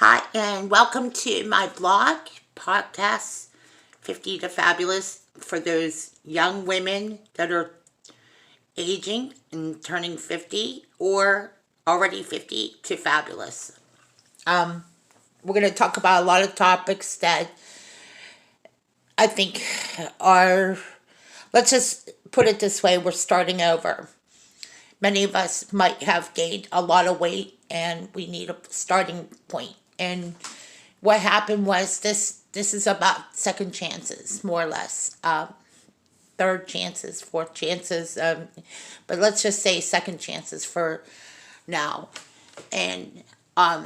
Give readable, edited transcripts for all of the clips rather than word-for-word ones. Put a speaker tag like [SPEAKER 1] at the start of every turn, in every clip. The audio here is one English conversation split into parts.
[SPEAKER 1] Hi, and welcome to my blog podcast, 50 to Fabulous, for those young women that are aging and turning 50 or already 50 to fabulous. We're going to talk about a lot of topics that I think are, let's just put it this way, we're starting over. Many of us might have gained a lot of weight and we need a starting point. And what happened was this is about second chances, more or less, third chances, fourth chances, but let's just say second chances for now. And a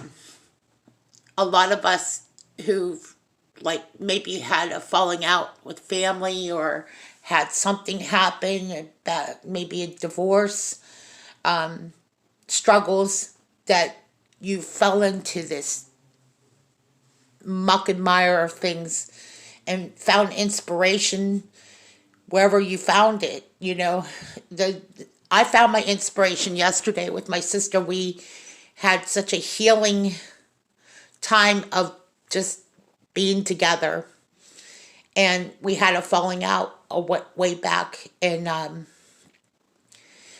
[SPEAKER 1] lot of us who've like maybe had a falling out with family or had something happen, that maybe a divorce, struggles, that you fell into this muck and mire of things and found inspiration wherever you found it. The I found my inspiration yesterday with my sister. We had such a healing time of just being together, and we had a falling out way back, and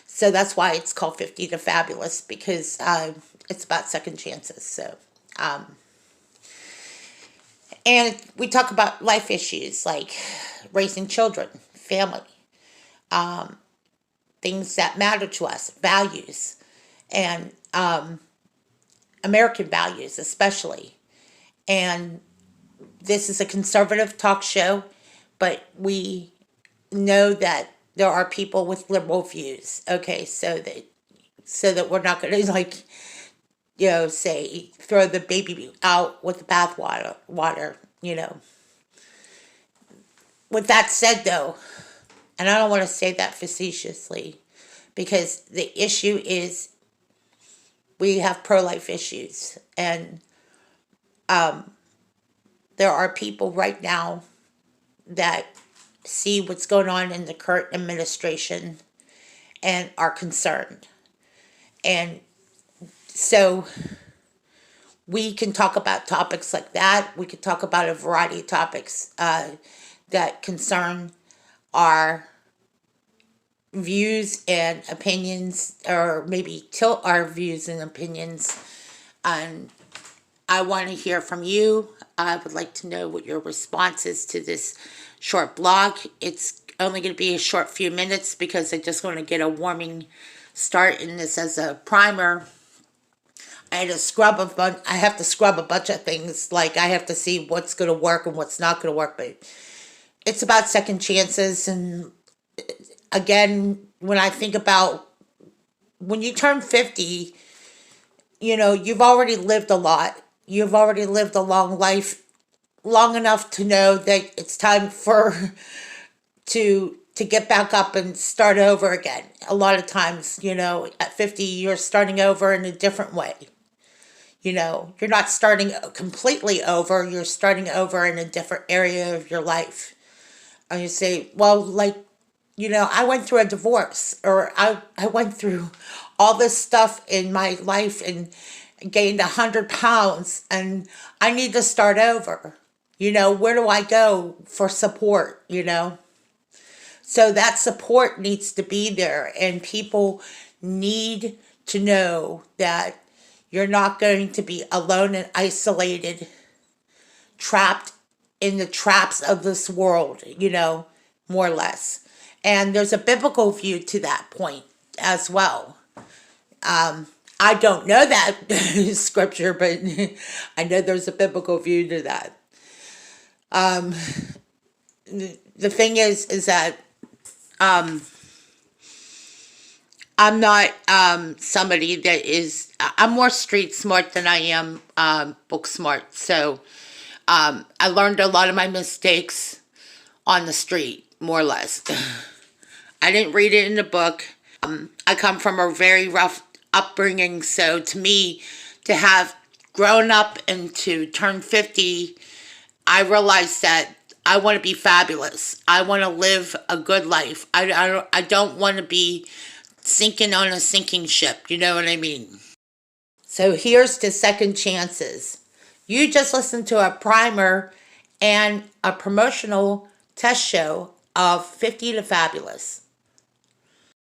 [SPEAKER 1] so that's why it's called 50 to Fabulous, because it's about second chances. And we talk about life issues like raising children, family, things that matter to us, values, and American values especially. And this is a conservative talk show, but we know that there are people with liberal views. Okay, so that we're not going to like say throw the baby out with the bathwater. With that said, though, and I don't want to say that facetiously, because the issue is we have pro-life issues, and there are people right now that see what's going on in the current administration and are concerned. And so we can talk about topics like that. We could talk about a variety of topics that concern our views and opinions, or maybe tilt our views and opinions. And I want to hear from you. I would like to know what your response is to this short blog. It's only going to be a short few minutes because I just want to get a warming start in this as a primer. I have to scrub a bunch of things. Like, I have to see what's going to work and what's not going to work. But it's about second chances. And again, when I think about when you turn 50, you've already lived a lot. You've already lived a long life, long enough to know that it's time for to get back up and start over again. A lot of times, at 50, you're starting over in a different way. You're not starting completely over, you're starting over in a different area of your life. And you say, well, like, I went through a divorce, or I went through all this stuff in my life and gained 100 pounds, and I need to start over. Where do I go for support? So that support needs to be there, and people need to know that you're not going to be alone and isolated, trapped in the traps of this world, more or less. And there's a biblical view to that point as well. I don't know that scripture, but I know there's a biblical view to that. The thing is that I'm not somebody that is. I'm more street smart than I am book smart. So I learned a lot of my mistakes on the street, more or less. I didn't read it in a book. I come from a very rough upbringing, so to me, to have grown up and to turn 50, I realized that I want to be fabulous. I want to live a good life. I don't want to be sinking on a sinking ship. You know what I mean? So here's to second chances. You just listened to a primer and a promotional test show of 50 to Fabulous.